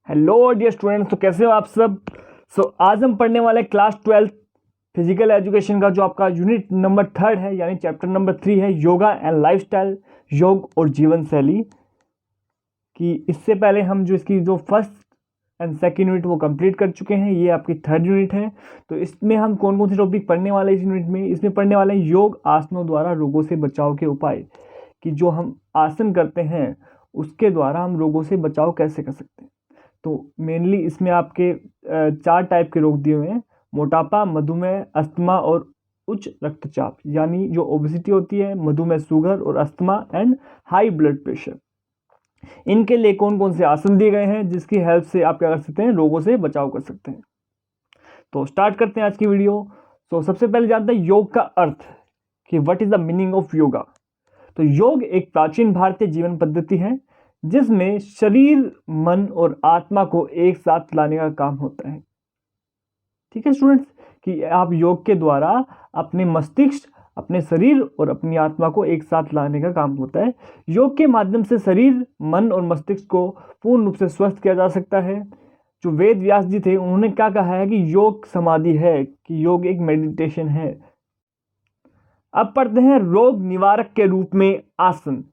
Hello dear students, तो कैसे हो आप सब। आज हम पढ़ने वाले क्लास 12 फिजिकल एजुकेशन का जो आपका यूनिट नंबर 3 है, यानी चैप्टर नंबर 3 है योगा एंड लाइफस्टाइल, योग और जीवन शैली की। इससे पहले हम जो इसकी जो फर्स्ट एंड सेकेंड यूनिट वो कंप्लीट कर चुके हैं। ये आपकी थर्ड यूनिट है। तो इसमें हम कौन कौन से टॉपिक पढ़ने वाले इस यूनिट में, इसमें पढ़ने वाले हैं योग आसनों द्वारा रोगों से बचाव के उपाय, कि जो हम आसन करते हैं उसके द्वारा हम रोगों से बचाव कैसे कर सकते हैं। तो मेनली इसमें आपके 4 टाइप के रोग दिए हुए हैं: मोटापा, मधुमेह, अस्थमा और उच्च रक्तचाप, यानी जो ओबेसिटी होती है, मधुमेह, शुगर और asthma and high blood pressure. इनके लिए कौन कौन से आसन दिए गए हैं जिसकी हेल्प से आप क्या कर सकते हैं, रोगों से बचाव कर सकते हैं। तो स्टार्ट करते हैं आज की वीडियो। तो सबसे पहले जानते हैं योग का अर्थ, कि what is the meaning of yoga. तो योग एक प्राचीन भारतीय जीवन पद्धति है जिसमें शरीर, मन और आत्मा को एक साथ लाने का काम होता है। ठीक है स्टूडेंट्स, कि आप योग के द्वारा अपने मस्तिष्क, अपने शरीर और अपनी आत्मा को एक साथ लाने का काम होता है। योग के माध्यम से शरीर, मन और मस्तिष्क को पूर्ण रूप से स्वस्थ किया जा सकता है। जो वेद व्यास जी थे उन्होंने क्या कहा है कि योग समाधि है, कि योग एक मेडिटेशन है। अब पढ़ते हैं रोग निवारक के रूप में आसन,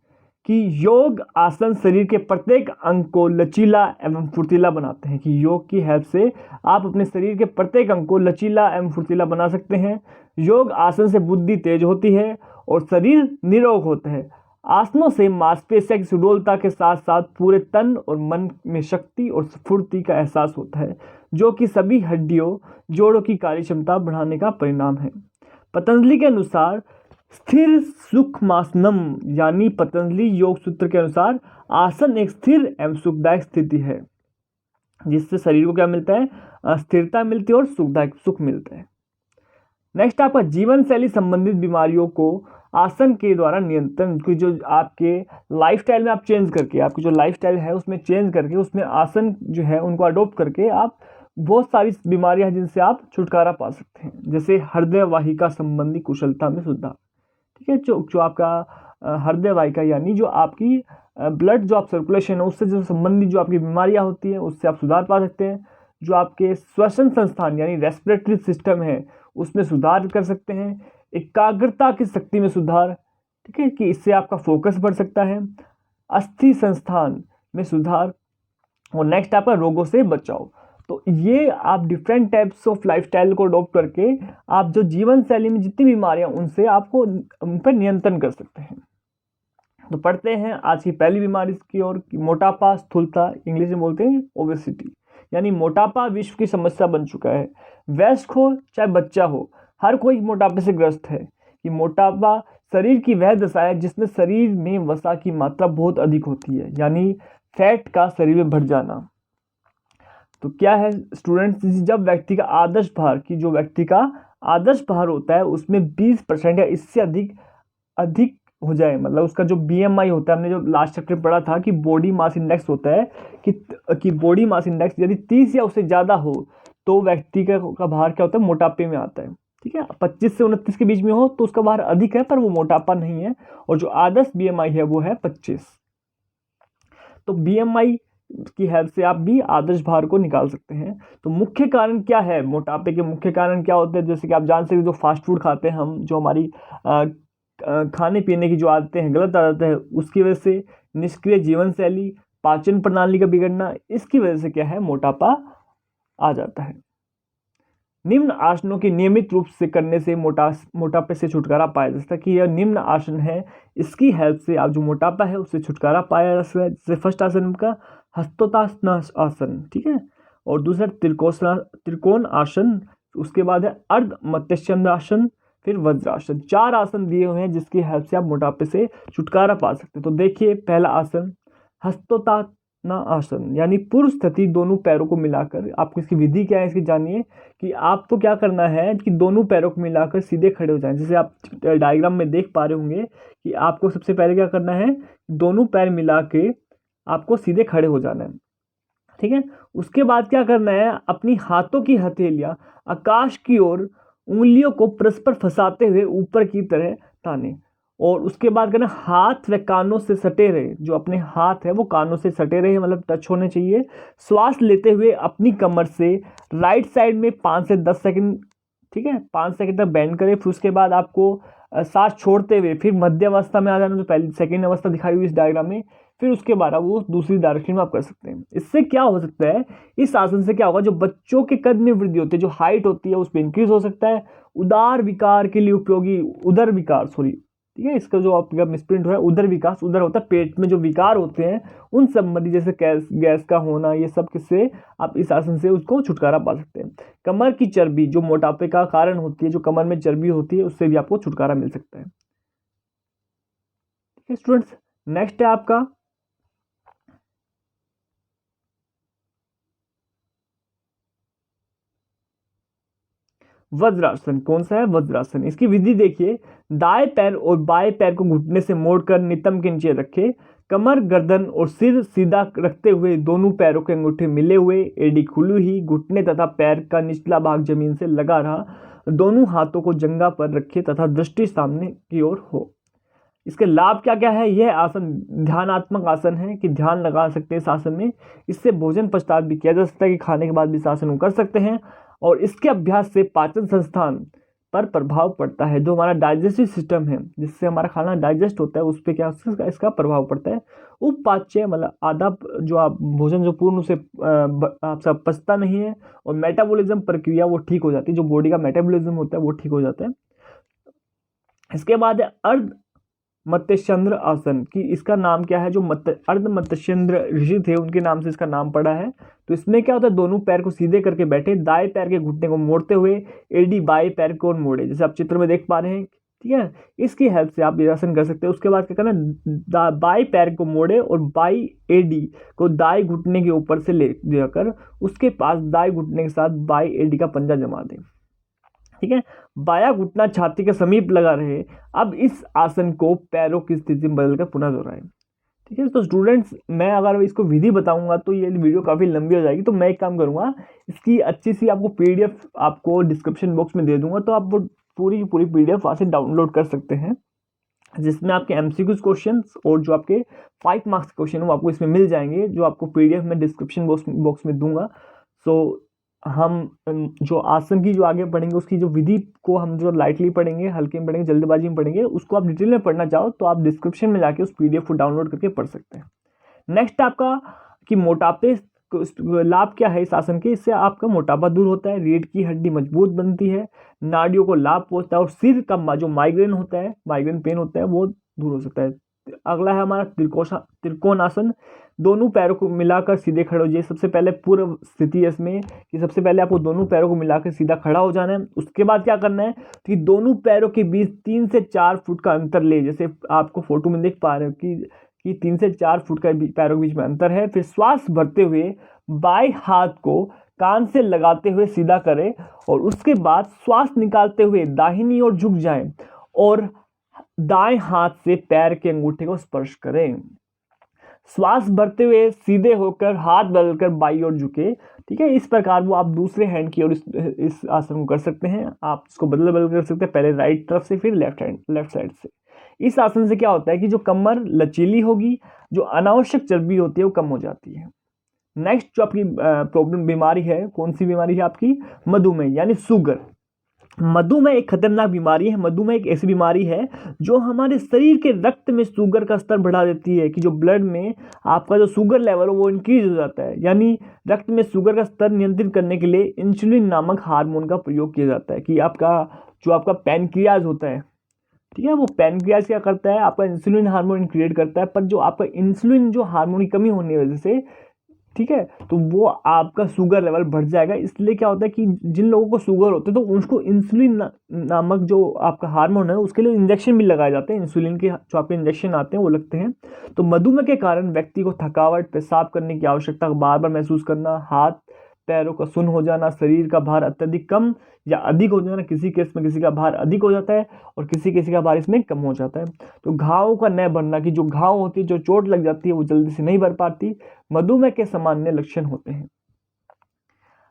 कि योग आसन शरीर के प्रत्येक अंग को लचीला एवं फुर्तीला बनाते हैं। कि योग की हेल्प से आप अपने शरीर के प्रत्येक अंग को लचीला एवं फुर्तीला बना सकते हैं। योग आसन से बुद्धि तेज होती है और शरीर निरोग होता है। आसनों से मांसपेशियों की सुडौलता के साथ साथ पूरे तन और मन में शक्ति और स्फूर्ति का एहसास होता है, जो कि सभी हड्डियों, जोड़ों की कार्यक्षमता बढ़ाने का परिणाम है। पतंजलि के अनुसार स्थिर सुखमासनम, यानी पतंजलि योग सूत्र के अनुसार आसन एक स्थिर एवं सुखदायक स्थिति है जिससे शरीर को क्या मिलता है, स्थिरता मिलती है और सुखदायक सुख मिलता है। नेक्स्ट आपका जीवन शैली संबंधित बीमारियों को आसन के द्वारा नियंत्रण, की जो आपके लाइफस्टाइल में आप चेंज करके, आपकी जो लाइफस्टाइल है उसमें चेंज करके, उसमें आसन जो है उनको अडोप्ट करके आप बहुत सारी बीमारियां हैं जिनसे आप छुटकारा पा सकते हैं। जैसे हृदय वाहिका संबंधी कुशलता में सुधार। ठीक है, जो आपका हृदय वाहिका, यानी जो आपकी ब्लड जो आप सर्कुलेशन है उससे जो संबंधित जो आपकी बीमारियां होती हैं उससे आप सुधार पा सकते हैं। जो आपके श्वसन संस्थान यानी रेस्पिरेटरी सिस्टम है उसमें सुधार कर सकते हैं। एकाग्रता की शक्ति में सुधार, ठीक है, कि इससे आपका फोकस बढ़ सकता है। अस्थि संस्थान में सुधार। और नेक्स्ट आपका रोगों से बचाव। तो ये आप डिफरेंट टाइप्स ऑफ लाइफस्टाइल को अडॉप्ट करके आप जो जीवन शैली में जितनी बीमारियां उनसे आपको उन पर नियंत्रण कर सकते हैं। तो पढ़ते हैं आज की पहली बीमारी की ओर, मोटापा, स्थूलता, इंग्लिश में बोलते हैं ओबेसिटी, यानी मोटापा विश्व की समस्या बन चुका है। वयस्क हो चाहे बच्चा हो, हर कोई मोटापे से ग्रस्त है। कि मोटापा शरीर की वह दशा है जिसमें शरीर में वसा की मात्रा बहुत अधिक होती है, यानी फैट का शरीर में बढ़ जाना। तो क्या है स्टूडेंट्स, जब व्यक्ति का आदर्श भार, की जो व्यक्ति का आदर्श भार होता है उसमें 20% या इससे अधिक हो जाए, मतलब उसका जो BMI होता है, हमने जो लास्ट चैप्टर पढ़ा था कि बॉडी मास इंडेक्स होता है, कि बॉडी मास इंडेक्स यदि 30 या उससे ज़्यादा हो तो व्यक्ति का भार क्या होता है, मोटापे में आता है। ठीक है, 25 से 29 के बीच में हो तो उसका भार अधिक है पर वो मोटापा नहीं है, और जो आदर्श BMI है वो है 25। तो BMI की हेल्प से आप भी आदर्श भार को निकाल सकते हैं। तो मुख्य कारण क्या है, मोटापे के मुख्य कारण क्या होते हैं, जैसे कि आप जान सकते हैं जो फास्ट फूड खाते हैं हम, जो हमारी खाने पीने की जो आदतें हैं, गलत आदतें हैं, उसकी वजह से निष्क्रिय जीवन शैली, पाचन प्रणाली का बिगड़ना, इसकी वजह से क्या है, मोटापा आ जाता है। निम्न आसनों की नियमित रूप से करने से मोटापे से छुटकारा पाया जा सकता है। कि यह निम्न आसन है, इसकी हेल्प से आप जो मोटापा है उससे छुटकारा पाया जा सकता है। जैसे फर्स्ट आसन का हस्तोत्तासन आसन, ठीक है, और दूसरा त्रिकोण आसन, उसके बाद है अर्ध मत्स्यंद्र आसन, फिर वज्रासन। 4 आसन दिए हुए हैं जिसकी हेल्प से आप मोटापे से छुटकारा पा सकते हैं। तो देखिए पहला आसन हस्तोत्तान आसन, यानी पूर्व स्थिति, दोनों पैरों को मिलाकर। आपको इसकी विधि क्या है इसकी जानिए, कि आपको क्या करना है कि दोनों पैरों को मिलाकर सीधे खड़े हो जाएं। जैसे आप डायग्राम में देख पा रहे होंगे कि आपको सबसे पहले क्या करना है, दोनों पैर मिला के आपको सीधे खड़े हो जाना है। ठीक है, उसके बाद क्या करना है, अपनी हाथों की हथेलियां आकाश की ओर उंगलियों को परस्पर फंसाते हुए ऊपर की तरह ताने, और उसके बाद करना हाथ व कानों से सटे रहे, जो अपने हाथ है वो कानों से सटे रहे, मतलब टच होने चाहिए। श्वास लेते हुए अपनी कमर से राइट साइड में 5 से 10 सेकंड, ठीक है, 5 सेकंड तक बैंड करें। फिर उसके बाद आपको सांस छोड़ते हुए फिर मध्य अवस्था में आ जाना, जो पहली सेकंड अवस्था दिखाई हुई इस डायग्राम में। फिर उसके बाद आप वो दूसरी डायरेक्शन में आप कर सकते हैं। इससे क्या हो सकता है, इस आसन से क्या होगा, जो बच्चों के कद में वृद्धि होती है, जो हाइट होती है उसमें इंक्रीज हो सकता है। उदार विकार के लिए उपयोगी, उदर विकार सॉरी, ठीक है, इसका जो आपका मिसप्रिंट हुआ है, उदर विकास, उदर होता है पेट में जो विकार होते हैं उन संबंधी, जैसे गैस का होना, ये सब किससे आप इस आसन से उसको छुटकारा पा सकते हैं। कमर की चर्बी जो मोटापे का कारण होती है, जो कमर में चर्बी होती है, उससे भी आपको छुटकारा मिल सकता है। ठीक है स्टूडेंट्स, नेक्स्ट है आपका वज्रासन। कौन सा है, वज्रासन। इसकी विधि देखिए, दाएं पैर और बाएं पैर को घुटने से मोड़कर नितंब के नीचे रखे, कमर, गर्दन और सिर सीधा रखते हुए दोनों पैरों के अंगूठे मिले हुए, एड़ी खुली हुई, घुटने तथा पैर का निचला भाग जमीन से लगा रहा, दोनों हाथों को जंघा पर रखे तथा दृष्टि सामने की ओर हो। इसके लाभ क्या क्या है, यह आसन ध्यानात्मक आसन है कि ध्यान लगा सकते हैं इस आसन में। इससे भोजन पश्चात भी किया जा सकता है कि खाने के बाद भी इस आसन को कर सकते हैं। और इसके अभ्यास से पाचन संस्थान पर प्रभाव पड़ता है, जो हमारा डाइजेस्टिव सिस्टम है, जिससे हमारा खाना डाइजेस्ट होता है, उस पर क्या इसका प्रभाव पड़ता है। उपाच्य मतलब आधा जो आप भोजन जो पूर्ण से आप सब पचता नहीं है, और मेटाबॉलिज्म प्रक्रिया वो ठीक हो जाती है, जो बॉडी का मेटाबॉलिज्म होता है वो ठीक हो जाता है। इसके बाद है अर्ध मत्स्येंद्र आसन की, इसका नाम क्या है, जो अर्ध मत्स्येंद्र ऋषि थे उनके नाम से इसका नाम पड़ा है। तो इसमें क्या होता है, दोनों पैर को सीधे करके बैठे, दाएं पैर के घुटने को मोड़ते हुए एडी बाएं पैर को मोड़े, जैसे आप चित्र में देख पा रहे हैं। ठीक है, इसकी हेल्प से आप ये आसन कर सकते हैं। उसके बाद क्या करना, बाएं पैर को मोड़े और बाई एडी को दाएं घुटने के ऊपर से ले जाकर उसके पास दाएं घुटने के साथ बाई एडी का पंजा जमा दें। ठीक है, बाया घुटना छाती के समीप लगा रहे। अब इस आसन को पैरों की स्थिति में बदलकर पुनः दोहराएं। ठीक है, तो स्टूडेंट्स मैं अगर इसको विधि बताऊंगा तो ये वीडियो काफ़ी लंबी हो जाएगी, तो मैं एक काम करूंगा, इसकी अच्छी सी आपको पीडीएफ आपको डिस्क्रिप्शन बॉक्स में दे दूंगा, तो आप वो पूरी की पूरी पीडीएफ वहाँ से डाउनलोड कर सकते हैं, जिसमें आपके एमसीक्यूज क्वेश्चंस और जो आपके 5 मार्क्स क्वेश्चन वो आपको इसमें मिल जाएंगे, जो आपको पीडीएफ में डिस्क्रिप्शन बॉक्स में दूंगा। सो हम जो आसन की जो आगे पढ़ेंगे उसकी जो विधि को हम जो लाइटली पढ़ेंगे, हल्के में पढ़ेंगे, जल्दबाजी में पढ़ेंगे, उसको आप डिटेल में पढ़ना चाहो तो आप डिस्क्रिप्शन में जाके उस पीडीएफ को डाउनलोड करके पढ़ सकते हैं। नेक्स्ट आपका कि मोटापे लाभ क्या है इस आसन के, इससे आपका मोटापा दूर होता है, रीढ़ की हड्डी मजबूत बनती है, नाड़ियों को लाभ पहुंचता है, और सिर का जो माइग्रेन होता है, माइग्रेन पेन होता है, वो दूर हो सकता है। अगला है हमारा त्रिकोण आसन। दोनों पैरों को मिलाकर सीधे खड़े हो जाइए। सबसे पहले पूर्व स्थिति है इसमें कि सबसे पहले आपको दोनों पैरों को मिलाकर सीधा खड़ा हो जाना है। उसके बाद क्या करना है कि दोनों पैरों के बीच 3 से 4 फुट का अंतर ले, जैसे आपको फोटो में देख पा रहे हो कि 3 से 4 फुट का पैरों के बीच में अंतर है। फिर श्वास भरते हुए बाएं हाथ को कान से लगाते हुए सीधा करें, और उसके बाद श्वास निकालते हुए दाहिनी ओर झुक जाएं और दाएं हाथ से पैर के अंगूठे को स्पर्श करें। श्वास भरते हुए सीधे होकर हाथ बदलकर बाई ओर झुके। ठीक है, इस प्रकार वो आप दूसरे हैंड की ओर इस आसन को कर सकते हैं। आप इसको बदल बदल कर सकते हैं, पहले राइट तरफ से फिर लेफ्ट साइड से। इस आसन से क्या होता है कि जो कमर लचीली होगी, जो अनावश्यक चर्बी होती है वो कम हो जाती है। नेक्स्ट जो आपकी प्रॉब्लम बीमारी है, कौन सी बीमारी है आपकी, मधुमेह यानी शुगर। मधुमेह एक खतरनाक बीमारी है। मधुमेह एक ऐसी बीमारी है जो हमारे शरीर के रक्त में शुगर का स्तर बढ़ा देती है, कि जो ब्लड में आपका जो शुगर लेवल है वो इंक्रीज हो जाता है। यानी रक्त में शुगर का स्तर नियंत्रित करने के लिए इंसुलिन नामक हार्मोन का प्रयोग किया जाता है, कि आपका पैनक्रियाज होता है, ठीक है, वो पैनक्रियाज क्या करता है, आपका इंसुलिन हार्मोन क्रिएट करता है। पर जो आपका इंसुलिन जो हार्मोन की कमी होने की वजह से, ठीक है, तो वो आपका शुगर लेवल बढ़ जाएगा। इसलिए क्या होता है कि जिन लोगों को शुगर होते हैं तो उनको इंसुलिन नामक जो आपका हार्मोन है उसके लिए इंजेक्शन भी लगाए जाते हैं। इंसुलिन के जो आपके इंजेक्शन आते हैं वो लगते हैं। तो मधुमेह के कारण व्यक्ति को थकावट, पेशाब करने की आवश्यकता बार बार महसूस करना, हाथ पैरों का सुन्न हो जाना, शरीर का भार अत्यधिक कम या अधिक हो जाना, किसी केस में किसी का भार अधिक हो जाता है और किसी का भार इसमें कम हो जाता है। तो घावों का न भरना, कि जो घाव होती है, जो चोट लग जाती है वो जल्दी से नहीं भर पाती, मधुमेह के सामान्य लक्षण होते हैं।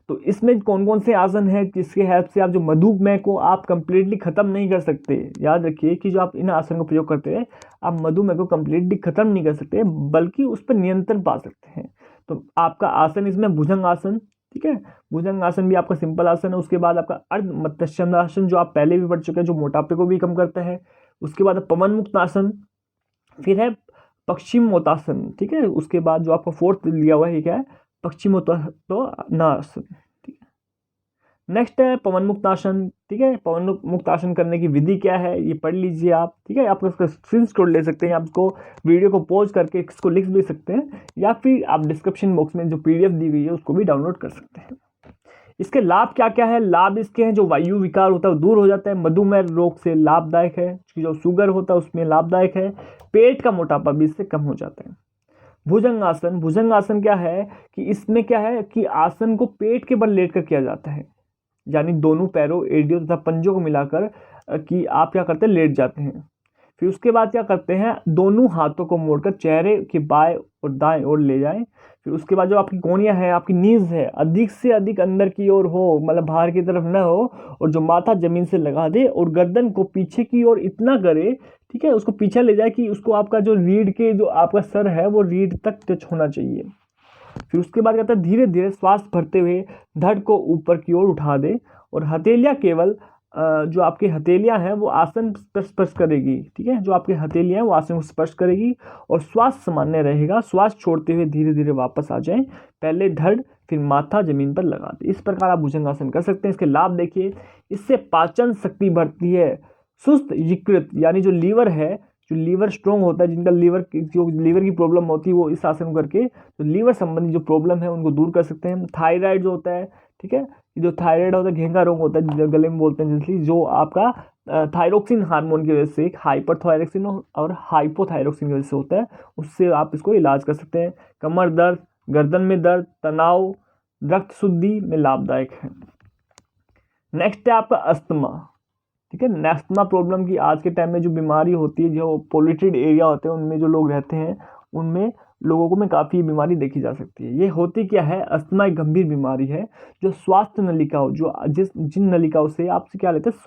तो इसमें कौन कौन से आसन है जिसके हेल्प से आप जो मधुमेह को आप कंप्लीटली ख़त्म नहीं कर सकते। याद रखिए कि जो आप इन आसन का प्रयोग करते हैं आप मधुमेह को कंप्लीटली ख़त्म नहीं कर सकते बल्कि उस पर नियंत्रण पा सकते हैं। तो आपका आसन इसमें भुजंग आसन, ठीक है, भुजंग आसन भी आपका सिंपल आसन है। उसके बाद आपका अर्ध मत्स्यांगासन जो आप पहले भी पढ़ चुके हैं, जो मोटापे को भी कम करता है। उसके बाद पवन मुक्त आसन, फिर है पश्चिमोत्तासन, ठीक है। उसके बाद जो आपका फोर्थ लिया हुआ है क्या है, पश्चिमोत्तानासन, ठीक है। नेक्स्ट है पवन मुक्तासन, ठीक है। पवन मुक्तासन करने की विधि क्या है ये पढ़ लीजिए आप, ठीक है। आप उसका स्क्रीनशॉट ले सकते हैं, आपको वीडियो को पॉज करके इसको लिख भी सकते हैं या फिर आप डिस्क्रिप्शन बॉक्स में जो पीडीएफ दी गई है उसको भी डाउनलोड कर सकते हैं। इसके लाभ क्या क्या है, लाभ इसके हैं जो वायु विकार होता है दूर हो जाता है, मधुमेह रोग से लाभदायक है, जो शुगर होता है उसमें लाभदायक है, पेट का मोटापा भी इससे कम हो जाता है। भुजंगासन, भुजंगासन क्या है कि इसमें क्या है कि आसन को पेट के बल लेटकर किया जाता है, यानी दोनों पैरों, एडियो तथा पंजों को मिलाकर कि आप क्या करते हैं, लेट जाते हैं। फिर उसके बाद क्या करते हैं, दोनों हाथों को मोड़कर चेहरे के बाएं और दाएं ओर ले जाएं। फिर उसके बाद जो आपकी कोहनियाँ है, आपकी नीज है, अधिक से अधिक अंदर की ओर हो, मतलब बाहर की तरफ न हो, और जो माथा जमीन से लगा दे और गर्दन को पीछे की ओर इतना करे, ठीक है, उसको पीछे ले जाए कि उसको आपका जो रीढ़ के जो आपका सर है वो रीढ़ तक टच होना चाहिए। फिर उसके बाद कहता है धीरे धीरे श्वास भरते हुए धड़ को ऊपर की ओर उठा दे और हथेलियाँ केवल जो आपकी हथेलियाँ हैं वो आसन पर स्पर्श करेगी, ठीक है, जो आपकी हथेलियाँ हैं वो आसन को स्पर्श करेगी और श्वास सामान्य रहेगा। श्वास छोड़ते हुए धीरे धीरे वापस आ जाएं, पहले धड़ फिर माथा जमीन पर लगा दे। इस प्रकार आप भुजंगासन कर सकते हैं। इसके लाभ देखिए, इससे पाचन शक्ति बढ़ती है, सुस्त यकृत यानी जो लीवर है, जो लीवर स्ट्रॉन्ग होता है, जिनका लीवर की प्रॉब्लम होती है वो इस आसन करके तो लीवर संबंधी जो प्रॉब्लम है उनको दूर कर सकते हैं। थायराइड जो होता है, ठीक है, जो थायराइड होता है, घेंगा रोग होता है गले में बोलते हैं जिसलिए, जो आपका थायरोक्सिन हार्मोन की वजह से हाइपरथायरोक्सिन और हाइपोथायरोक्सिन की वजह से होता है, उससे आप इसको इलाज कर सकते हैं। कमर दर्द, गर्दन में दर्द, तनाव, रक्त शुद्धि में लाभदायक है। नेक्स्ट है आपका अस्थमा, ठीक है। अस्थमा प्रॉब्लम की आज के टाइम में जो बीमारी होती है, जो पोल्यूटेड एरिया होते हैं उनमें जो लोग रहते हैं उनमें लोगों को में काफ़ी बीमारी देखी जा सकती है। ये होती क्या है, अस्थमा एक गंभीर बीमारी है जो स्वास्थ्य नलिकाओं, जो जिन नलिकाओं से आपसे क्या लेते हैं,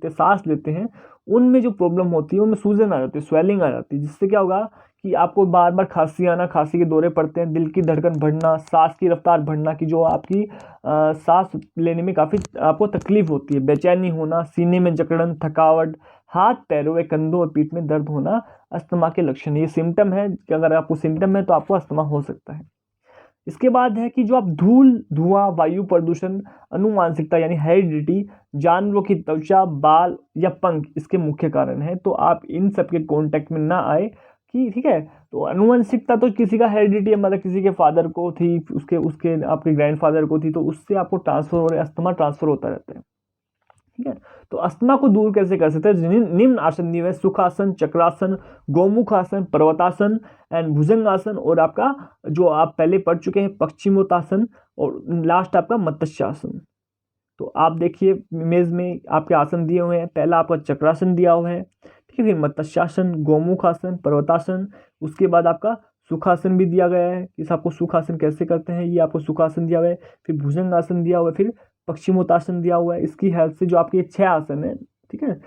सांस लेते हैं, उनमें जो प्रॉब्लम होती है उनमें सूजन आ जाती है, स्वेलिंग आ जाती है, जिससे क्या होगा कि आपको बार बार खांसी आना, खांसी के दौरे पड़ते हैं, दिल की धड़कन बढ़ना, सांस की रफ्तार बढ़ना, की जो आपकी सांस लेने में काफ़ी आपको तकलीफ होती है, बेचैनी होना, सीने में जकड़न, थकावट, हाथ पैरों व कंधों और पीठ में दर्द होना अस्थमा के लक्षण। ये सिम्टम है कि अगर आपको सिम्टम है तो आपको अस्थमा हो सकता है। इसके बाद है कि जो आप धूल, धुआं, वायु प्रदूषण, अनुवांशिकता यानी हेरिडिटी, जानवरों की त्वचा, बाल या पंख इसके मुख्य कारण है, तो आप इन सब के कॉन्टेक्ट में ना आए कि, ठीक है। तो अनुवांशिकता तो किसी का हेरिडिटी है, मतलब किसी के फादर को थी, उसके उसके आपके ग्रैंडफादर को थी, तो उससे आपको ट्रांसफर हो रहा है, अस्थमा ट्रांसफर होता रहता है, ठीक है। तो अस्थमा को दूर कैसे कर सकते हैं, निम्न आसन दिए हुए सुखासन, चक्रासन, गोमुखासन, पर्वतासन एंड भुजंगासन, और आपका जो आप पहले पढ़ चुके हैं पश्चिमोत्तासन, और लास्ट आपका मत्स्यासन। तो आप देखिए इमेज में आपके आसन दिए हुए हैं, पहला आपका चक्रासन दिया हुआ है, ठीक है, फिर मत्स्यासन, गोमुखासन, पर्वतासन, उसके बाद आपका सुखासन भी दिया गया है कि आपको सुखासन कैसे करते हैं, ये आपको सुखासन दिया हुआ है, फिर भुजंगासन दिया हुआ है, फिर पश्चिमोत्तासन दिया हुआ है। इसकी हेल्प से जो आपके 6 आसन है, ठीक है,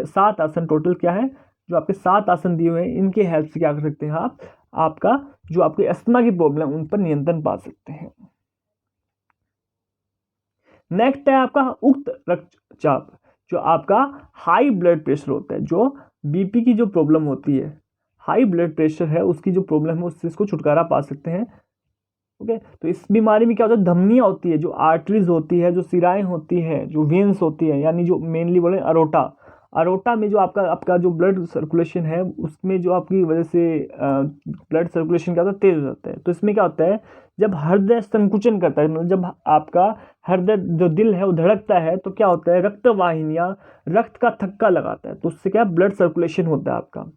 7 आसन टोटल क्या है, जो आपके 7 आसन दिए हुए हैं, इनके हेल्प से क्या कर सकते हैं आप, आपका जो आपके अस्थमा की प्रॉब्लम उन पर नियंत्रण पा सकते हैं। नेक्स्ट है आपका उक्त रक्तचाप, जो आपका हाई ब्लड प्रेशर होता है, जो बीपी की जो प्रॉब्लम होती है, हाई ब्लड प्रेशर है उसकी जो प्रॉब्लम है उससे इसको छुटकारा पा सकते हैं। ओके, तो इस बीमारी में क्या होता है, धमनियाँ होती है, जो आर्टरीज होती है, जो सिराएं होती है, जो वेन्स होती है, यानी जो मेनली बोले अरोटा में जो आपका जो ब्लड सर्कुलेशन है उसमें जो आपकी वजह से ब्लड सर्कुलेशन क्या होता है, तेज हो जाता है। तो इसमें क्या होता है, जब हृदय संकुचन करता है, मतलब जब आपका हृदय जो दिल है वो धड़कता है, तो क्या होता है, रक्त वाहिनियाँ रक्त का थक्का लगाता है, तो उससे क्या ब्लड सर्कुलेशन होता है आपका।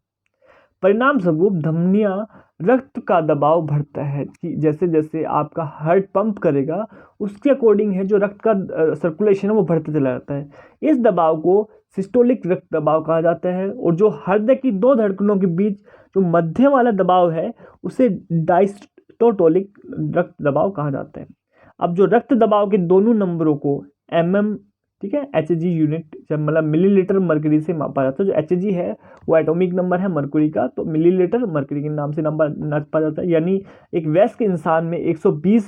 परिणाम स्वरूप धमनियाँ रक्त का दबाव बढ़ता है कि जैसे जैसे आपका हार्ट पंप करेगा उसके अकॉर्डिंग है जो रक्त का सर्कुलेशन है वो बढ़ते चला जाता है। इस दबाव को सिस्टोलिक रक्त दबाव कहा जाता है, और जो हृदय की 2 धड़कनों के बीच जो मध्य वाला दबाव है उसे डायस्टोलिक रक्त दबाव कहा जाता है। अब जो रक्त दबाव के दोनों नंबरों को mm, ठीक है, HG यूनिट जब मतलब मिलीलीटर मरकरी से मापा जाता है। जो HG है वो एटॉमिक नंबर है मरकरी का, तो मिलीलीटर मरकरी के नाम से नंबर नापा जाता है। यानी एक वयस्क इंसान में 120,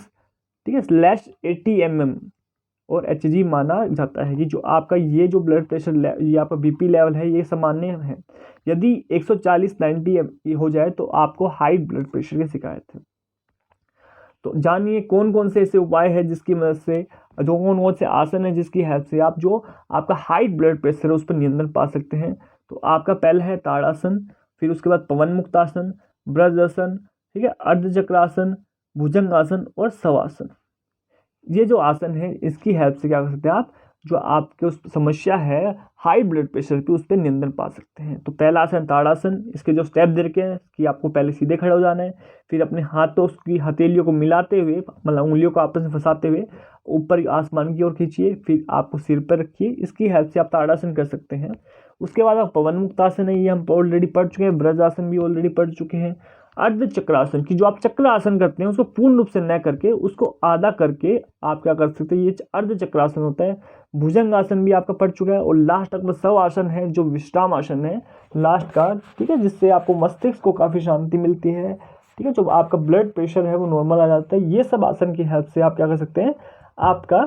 ठीक है, /80 mm और HG माना जाता है कि जो आपका ये जो ब्लड प्रेशर ये आपका BP लेवल है ये सामान्य है। यदि 140/90 हो जाए तो आपको हाई ब्लड प्रेशर की शिकायत है। तो जानिए कौन कौन से ऐसे उपाय है जिसकी मदद से, जो कौन कौन से आसन है जिसकी हेल्प से आप जो आपका हाई ब्लड प्रेशर है उस पर नियंत्रण पा सकते हैं। तो आपका पहला है ताड़ासन, फिर उसके बाद पवन मुक्तासन, ब्रजासन, ठीक है, अर्धचक्रासन, भुजंगासन और शवासन। ये जो आसन है इसकी हेल्प से क्या कर सकते हैं आप, जो आपके उस समस्या है हाई ब्लड प्रेशर की उस पर नियंत्रण पा सकते हैं। तो पहला आसन ताड़ासन, इसके जो स्टेप दे रखे हैं कि आपको पहले सीधे खड़े हो जाना है, फिर अपने हाथों की हथेलियों को मिलाते हुए मतलब उंगलियों को आपस में फंसाते हुए ऊपर आसमान की ओर खींचिए, फिर आपको सिर पर रखिए। इसकी हेल्प से आप ताड़ासन कर सकते हैं। उसके बाद आप पवन मुक्तासन है, ये हम ऑलरेडी पढ़ चुके हैं। ब्रजासन भी ऑलरेडी पढ़ चुके हैं। अर्धचक्रासन की जो आप चक्र आसन करते हैं उसको पूर्ण रूप से न करके उसको आधा करके आप क्या कर सकते हैं, ये अर्धचक्रासन होता है। भुजंगासन भी आपका पढ़ चुका है। और लास्ट तक शव आसन है जो विश्राम आसन है लास्ट का, ठीक है, जिससे आपको मस्तिष्क को काफ़ी शांति मिलती है, ठीक है, जो आपका ब्लड प्रेशर है वो नॉर्मल आ जाता है। ये सब आसन की हेल्प से आप क्या कर सकते हैं, आपका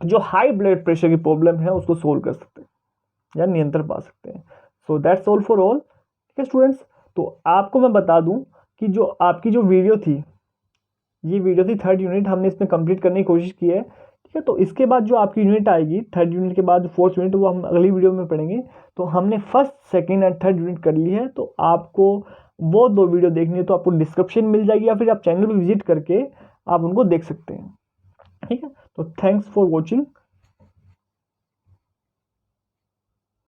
जो हाई ब्लड प्रेशर की प्रॉब्लम है उसको सोल्व कर सकते हैं या नियंत्रण पा सकते हैं। So that's all for all, ठीक है स्टूडेंट्स। तो आपको मैं बता दूं कि जो आपकी जो वीडियो थी, ये वीडियो थी 3rd यूनिट, हमने इसमें कंप्लीट करने की कोशिश की है, ठीक है। तो इसके बाद जो आपकी यूनिट आएगी 3rd यूनिट के बाद 4th यूनिट, वो हम अगली वीडियो में पढ़ेंगे। तो हमने 1st, 2nd and 3rd unit कर ली है। तो आपको वो 2 वीडियो देखनी है तो आपको डिस्क्रिप्शन मिल जाएगी या फिर आप चैनल पर विजिट करके आप उनको देख सकते हैं, ठीक है। तो थैंक्स फॉर वॉचिंग।